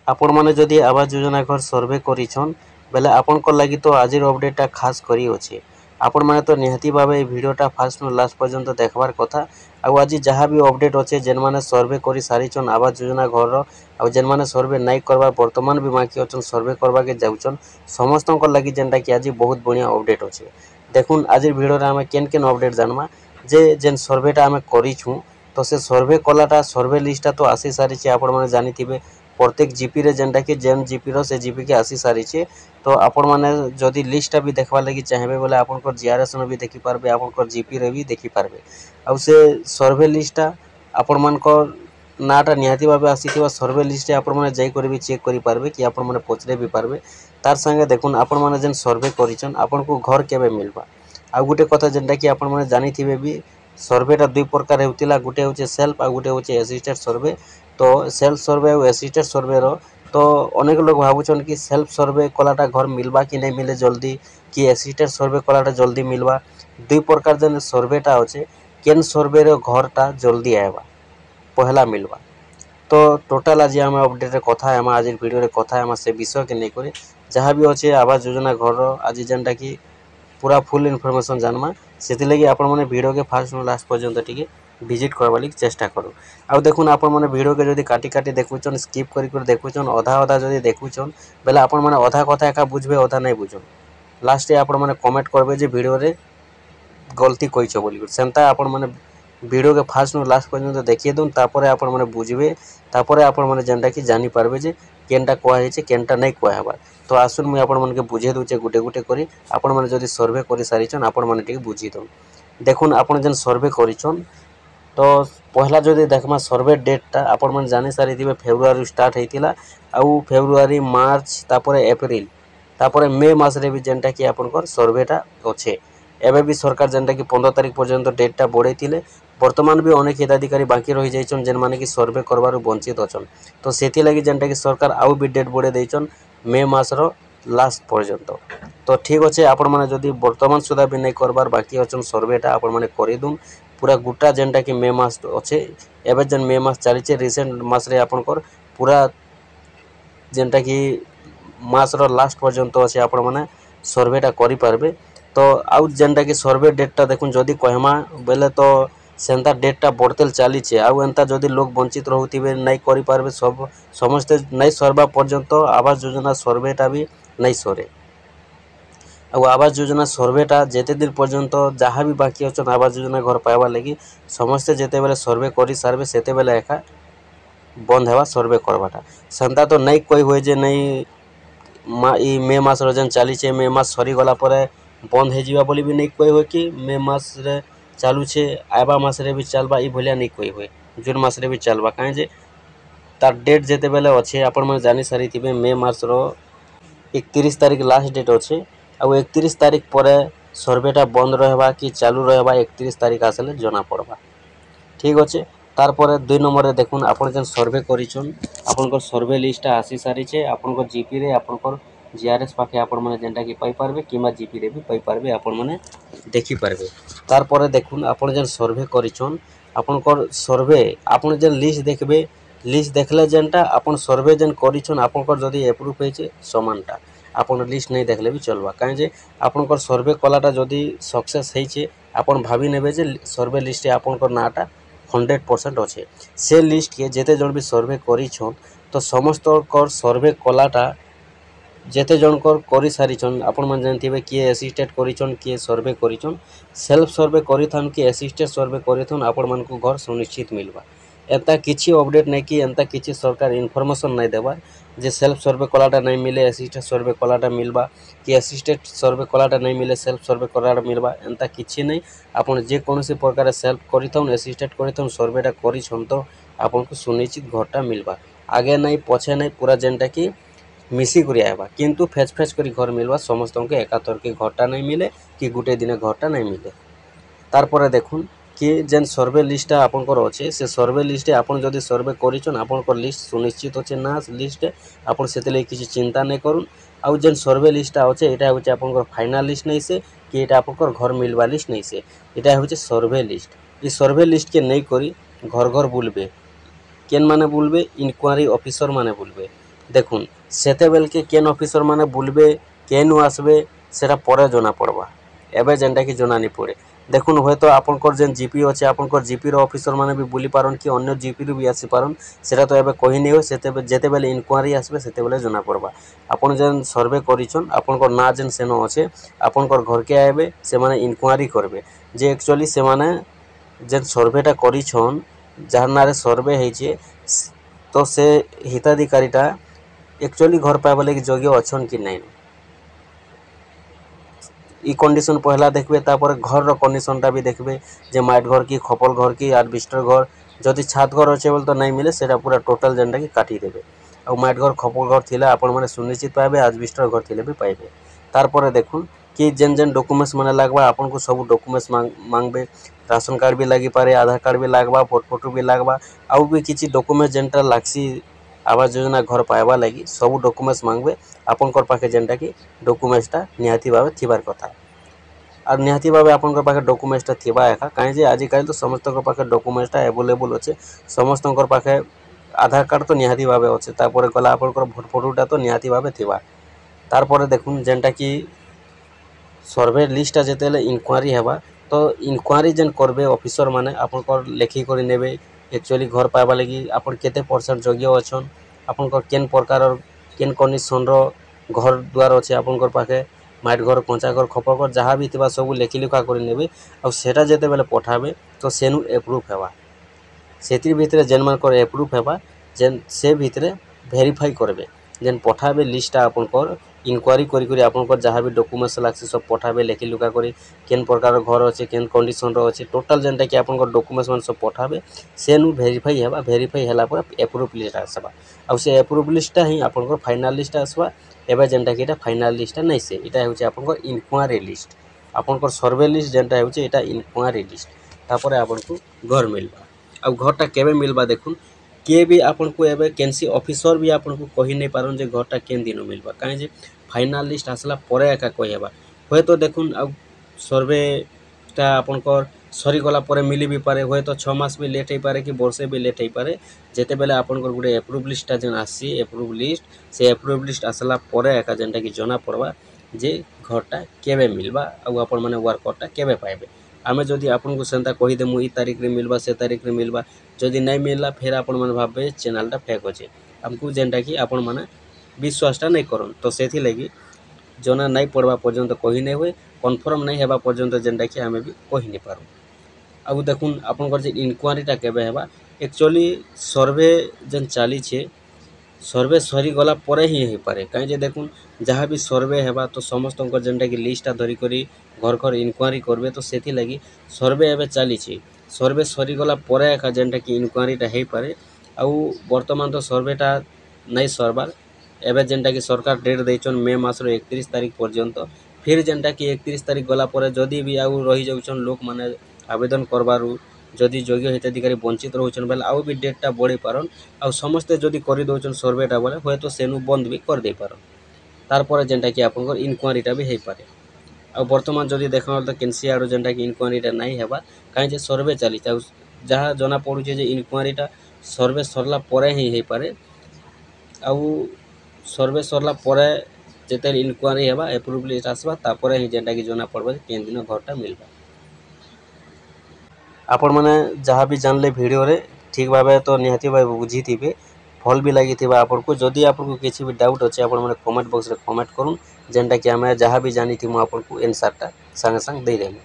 आपण मैंने जदि आवास योजना घर सर्वे करिछन बेले आपनकर लगी तो आज अपडेटा खास करी अच्छे। आपण मैंने तो निहाती भाव भिडटा फास्ट नु लास्ट पर्यंत देखबार कथा। आज जहाँ भी अपडेट अच्छे जेन मैंने सर्वे कर सारीछन आवास योजना घर आउ जेन मैंने सर्वे नहीं करवा बर्तमान भी बाकी अच्छन सर्वे करवा के जाऊन समस्त लगी जेनटा कि आज बहुत बढ़िया अपडेट अच्छे। देखुन आज भिडियो आम केन केन अपडेट जानमा जे जेन सर्वेटा आम करूँ तो से सर्वे कलाटा सर्वे लिस्टा तो आसी सारी आपण मैंने जानी प्रत्येक जीपी रे जेनटा कि जेन जीपी रो से जीपी के आसी सारी तो आपण मैंने जदि लिस्टा भी देखवा लगी चाहिए बोले आपनकर जीआरएस भी देखि पारबे आपनकर जीपी रे भी देखि पारबे। आउ से सर्वे लिस्टा आपण मानकर नाटा निहाती भाव आसीथिबा सर्वे लिस्ट आपण माने जाई कर भी चेक करि पारबे कि आपण माने पचरे भी पारबे। तार संगे देखुन आपण माने जेन सर्वे करिछन आपण को घर केबे मिलबा। आ गुटे कथा जेनटा कि आपण माने जानिथिबे भी सर्वेटा दुई प्रकार होतिला गुटे होचे सेल्फ आ गुटे होचे असिस्टेड सर्वे। तो सेल्फ सर्वे और असिस्टेड सर्वे रो तो अनेक लोग भावुछन कि सेल्फ सर्वे कलाटा घर मिलबा कि नहीं मिले जल्दी कि असिस्टेड सर्वे कलाटा जल्दी मिलबा। दुई प्रकार जेन सर्वेटा होचे केन सर्वे रो घरटा जल्दी आएबा पहला मिलबा। तो टोटाल आज आम अपडेट कथा है आज वीडियो कथा है से विषय के नहीं जहाँ भी अच्छे आवास योजना घर आज जेनटा कि पूरा फुल इनफॉरमेशन जानमा से लगी आपण मैंने वीडियो के फास्ट लास्ट पर्यंत टी विजिट करवा लगी चेष्टा करूँ। आउ देखुन आपण मैंने वीडियो के जदि काटी काटी देखुचन स्किप कर देखुचन अधा अधा जदि देखुचन बेले आपण मैंने अधा कथा एका बुझे अधा नहीं बुझन लास्ट आपण मैंने कमेंट करबे जे वीडियो रे गलती कहीछ बोली सेंता आपण मैंने वीडियो के फास्ट लास्ट पर्यंत देखिए दून तापर आपण मैंने बुझे तापर आपण मैंने जेनटा कि जानी पारबे जे केनटा कहै छै केनटा नहीं कहबार। तो आसुन मुझे आपण मन के बुझे दूचे गुटे गुटे करी आपण मैंने जदि सर्वे कर सारीछन आपण मैंने टी बुझी दो। देखुन आपण जेन सर्वे करिछन तो पहला जदि देखमा सर्वे डेटटा आपण मैंने जानी सारी थिबे फेब्रुआरी स्टार्ट होइतिला आउ फेब्रुआरी मार्च तापर एप्रिल तापर मे मास रे भी जेनटा कि आपनकर सर्वेटा अच्छे। एबे भी सरकार जेनटा कि 15 तारिख पर्यंत डेटटा बढ़ेइतिले वर्तमान भी अनेक हिताधिकारी बाकी रही जाइछन जेन माने कि सर्वे करबार वंचित अछन। तो सेथि लगी जेनटा कि सरकार आउ भी डेट बढ़े देइछन मे मास रो लास्ट पर्यंत। तो ठीक अच्छे आपण मैंने जदि वर्तमान सुधा भी नहीं करबार बाकी अच्छन सर्वेटा आपण मैंने कर दून पूरा गुटा जेनटा कि मे मास अच्छे। एबे जेन मे मास चली रिसेंट मास रे आपनकर पूरा जेनटा कि मास रो लास्ट पर्यंत अच्छे आपण मैंने सर्वेटा करि पारबे। तो आउ जेनटा कि सर्वे डेटटा देखुन जदि कहमा बेले तो सेंता डेटटा बढ़तेल चली आउ एंता जदि लोग वंचित रहउथिबे नहीं करि पारबे सब समस्ते नहीं सरबा पर्यंत आवास योजना सर्वेटा भी नहीं सरे। आवास योजना सर्वेटा जेते दिन पर्यंत जहाँ भी बाकी अच्छन आवास योजना घर पाइबा लगी समस्ते जेते बेले सर्वे करि सारबे सेते बेले एका बंद हेबा सर्वे करबाटा। सेंता तो नहीं कोई हुए जे नहीं मे मास जेन चली मे मास सरी गला परे बंद हो जावा बोली भी नहीं कोई हुए कि मे मास रे चालू छे आबा मास रे भी चलबा ई भलिया नहीं कोई हुए जून मास रे भी चलबा कहीं जे तार डेट जेते बेले अच्छे आपण मैंने जानी सारी थिबे मे मास रो 31 तारिख लास्ट डेट अच्छे। आउ 31 तारिख पर सर्वेटा बंद रहबा कि चालू रहबा 31 तारिख आसले जना पड़बा। ठीक अच्छे तार पर 2 नंबर देखुन आपण जेन सर्वे करिछन आपनकर सर्वे लिस्टा आसी सारी छे आपनकर जीपी रे आपनकर जीआरएस पाखे आपण माने जेनटा कि पाई पारबे किमा जीपी रे भी पाई पारबे आपण माने देखि पारबे। तार पर देखुन आपण जेन सर्वे करिछन आपनकर सर्वे आपण जेन लिस्ट देखबे लिस्ट देखले जेनटा आपण सर्वे जेन करिछन आपनकर जदि अप्रूव होइछे समानटा आपण लिस्ट नहीं देखले भी चलबा कहीं जे आपनकर सर्वे कलाटा जदि सक्सेस होइछे आपण भाभी नेबे जे सर्वे लिस्ट आपनकर नाटा 100% अच्छे। से लिस्ट के जेते जन भी सर्वे करिछन तो समस्त कर सर्वे कलाटा जेते जनकर करि सारिछन आपण मन जानथिबे किए असिस्टेड करिछन किए सर्वे करिछन सेल्फ सर्वे करिथन कि असिस्टेड सर्वे करिथन आपण मन को घर सुनिश्चित मिलबा। एंता किछि अपडेट नहीं कि एंता किछि सरकार इनफॉरमेशन नहीं देबा जे सेल्फ सर्वे कलाटा नहीं मिले असिस्टेड सर्वे कलाटा मिलबा कि असिस्टेड सर्वे कलाटा नहीं मिले सेल्फ सर्वे कलाटा मिलबा एंता किछि नहीं। आपण जे कोनोसी प्रकार सेल्फ करिथन असिस्टेड करिथन सर्वेटा करिछन तो आपण को सुनिश्चित घरटा मिलबा आगे नहीं पछे नहीं पूरा जेनटा कि मिसी करी आएबा किंतु फेच फेच करी घर मिलबा समस्त के एकातर के घरटा नहीं मिले कि गुटे दिन घरटा नहीं मिले। तार पर देखुन कि जेन सर्वे लिस्टा आपनकर अच्छे से सर्वे लिस्ट आपन जदि सर्वे करिछन आपनकर लिस्ट सुनिश्चित अच्छे ना लिस्ट आपन सेते ले किछि चिंता नहीं करूँ। आउ जेन सर्वे लिस्टा अच्छे एटा होचे आपनकर फाइनल लिस्ट नहीं से कि एटा आपनकर घर मिलवा लिस्ट नहीं से एटा होचे सर्वे लिस्ट। ई सर्वे लिस्ट के नहीं करी घर घर बुलबे केन माने बुलबे इंक्वायरी ऑफिसर माने बुलबे देखुन सेतेबेल के केन ऑफिसर माने बुलबे केनु आसबे सेटा परे जना पड़वा एबे जेनटा कि जना नहीं पड़े देखुन हयत तो आपनकर जेन जीपी अच्छे आपनकर जीपी रो ऑफिसर माने भी बुली पारन कि अन्य जीपी रू भी आसी पारन सेटा तो एबे कहि नहीं हो सेते जेते बेले इनक्वारी आसबे सेते बेले जना पड़वा आपन जेन सर्वे करिछन आपनकर ना जेन सेनो अच्छे आपनकर घर के आबे से माने इनक्वारी करबे जे एक्चुअली से माने जेन सर्वेटा करिछन जार नारे सर्वे हेचे तो से हिताधिकारीटा एक्चुअली घर पाइबा लगी योग्य अच्छन कि नहीं इ कंडीशन पहला देखबे तापर घर रो कंडीशनटा भी देखबे जे माइट घर की खपल घर की एडबिस्टर घर जदि छात घर अच्छे बोल तो नहीं मिले सेटा पूरा टोटल जेनटा कि काटी देबे और माइट घर खपल घर थिला आपण माने सुनिश्चित पाइबे एडबिस्टर घर थिले भी पाइबे तारपरे देखुन कि जेन जेन डॉक्यूमेंट्स माने लागबा आपन को सब डॉक्यूमेंट्स मांगबे राशन कार्ड भी लगी पारे आधार कार्ड भी लागबा फोटो भी लागबा आउ भी किछि डॉक्यूमेंट जेनटा लागसी आवास योजना घर पाइबा लगी सब डॉक्यूमेंट्स मांगबे आपनकर पाखे जेनटा कि डॉक्यूमेंट्सटा निहाती भावे थिबार कथा और निहाती भावे आपनकर पाखे डॉक्यूमेंट्सटा थिबा एका काहे जे आजिकाल तो समस्तकर पाखे डॉक्यूमेंट्सटा अवेलेबल अच्छे समस्तकर पाखे आधार कार्ड तो निहाती भावे अच्छे तापर गला आपनकर भोट फोटोटा तो निहाती भावे थिबा तारपरे देखुन जेनटा कि सर्वे लिस्टा जेतेले इनक्वारी हेबा तो इनक्वारी जेन करबे ऑफिसर माने आपनकर लेखी करि नेबे एक्चुअली घर पाइबा लगी आपन केते परसेंट योग्य अच्छन आपनकर केन प्रकार केन कंडीशन रो घर द्वार अच्छे आपनकर पाखे माइट घर कंचा घर खपर घर जहाँ भी थिबा सब लेखी लुखा करि नेबे और सेटा जेते बेले पठाबे तो सेनु एप्रूव हेबा सेतिर भितरे जेन मानकर एप्रूव हेबा जेन से भितरे वेरीफाई करबे जेन पठाबे लिस्टा आपनकर इनक्वारी करी करी आपनकर जहाँ भी डॉक्यूमेंट्स लागसे सब पठाबे लेखी लुका करी केन प्रकार घर अच्छे केन कंडीशन रो अच्छे टोटल जेनटा कि आपनकर डॉक्यूमेंट्स मान सब पठाबे सेनु वेरीफाई हेबा वेरीफाई होला पर एप्रूव लिस्ट आसबा और से एप्रूव लिस्टा ही आपनकर फाइनल लिस्ट आसबा एबे जेनटा कि एटा फाइनल लिस्ट नहीं से एटा होचे आपनकर इनक्वारी लिस्ट आपनकर सर्वे लिस्ट जेनटा होचे एटा इनक्वारी लिस्ट तापरे आपनको घर मिलबा और घरटा केबे मिलबा देखुन किए भी आपन को एबे कैंसी ऑफिसर भी आपन को कहि नहीं पारन जे घरटा केन दिन मिलबा काहे जे फाइनल लिस्ट आसला परे एका कहबा होय तो देखुन अब सर्वेटा आपनकर सरी गला परे मिली भी पारे होय तो 6 मास भी लेट हो पारे कि वर्षे भी लेट हो पारे जेते बेले आपनकर गुडे एप्रूव लिस्टटा जेन आसी एप्रूव लिस्ट से एप्रूव लिस्ट आसला परे एका जेनटा कि जना पड़वा जे घरटा केबे मिलबा और आपन माने वर्करटा केबे पाइबे आमे जदि आपन को सेंता कहि देमु ई तारीख रे मिलबा से तारीख रे मिलबा जदि नहीं मिलला फिर आपन माने भाबे चैनलटा फेक होचे हमको जेनटा कि आपन माने विश्वासटा नहीं करन तो सेथि लगी जना नहीं पड़वा पर्यंत कहि नहीं हुए कन्फर्म नहीं हेबा पर्यंत जेनटा कि आमे भी कहि नहीं पारू अब देखुन आपनकर जे इनक्वारीटा केबे हेबा एक्चुअली सर्वे जेन चाली छे सर्वे सरी गला परे ही हो पारे कहीं जे देखुन जहाँ भी सर्वे हेबा तो समस्त जेनटा कि लिस्टा धरी करी घर घर इनक्वारी करबे तो सेथि लगी सर्वे एबे चाली छे सर्वे सरी गला परे एका जेनटा कि इनक्वारीटा हो पारे आउ वर्तमान तो सर्वेटा नहीं सरबार एबे जेनटा कि सरकार डेट देछन मे मासर 31 तारीख पर्यंत फिर जेनटा कि 31 तारीख गला परे जदि भी आउ रही जाउछन लोक माने आवेदन करबारु जदि योग्य हिताधिकारी वंचित रोचन बेले आउ भी डेटटा बढ़ी पारन आ समस्ते जदि कर दौन सर्वेटा बेले हूँ तो सेनु बंद भी कर दे पारन तारपर जेनटा कि आपनकर इनक्वारीटा भी हो पारे आ बर्तमान जदि देखा तो केनसी आड़ जेनटा कि इनक्वारीटा नहीं हेबा कहीं जे सर्वे चली जहाँ जना पड़ुचे जे इनक्वारीटा सर्वे सरला परे ही हो पारे आउ सर्वे सरला परे जेते इनक्वारी हेबा एप्रूव लिस्ट आसबा तापर ही जेनटा कि जना पड़बा केन दिन घरटा मिलबा आपण मैंने जहाँ भी जानले वीडियो रे ठीक भाव तो निहाती भाव बुझी थे भल भी लगी आपन को जदि आपको किसी भी डाउट अच्छे आप कमेंट बॉक्स रे कमेंट करूँ जेनटा कि आम जहाँ भी जानी थी आपन को एनसरटा संगे संग दे देमु।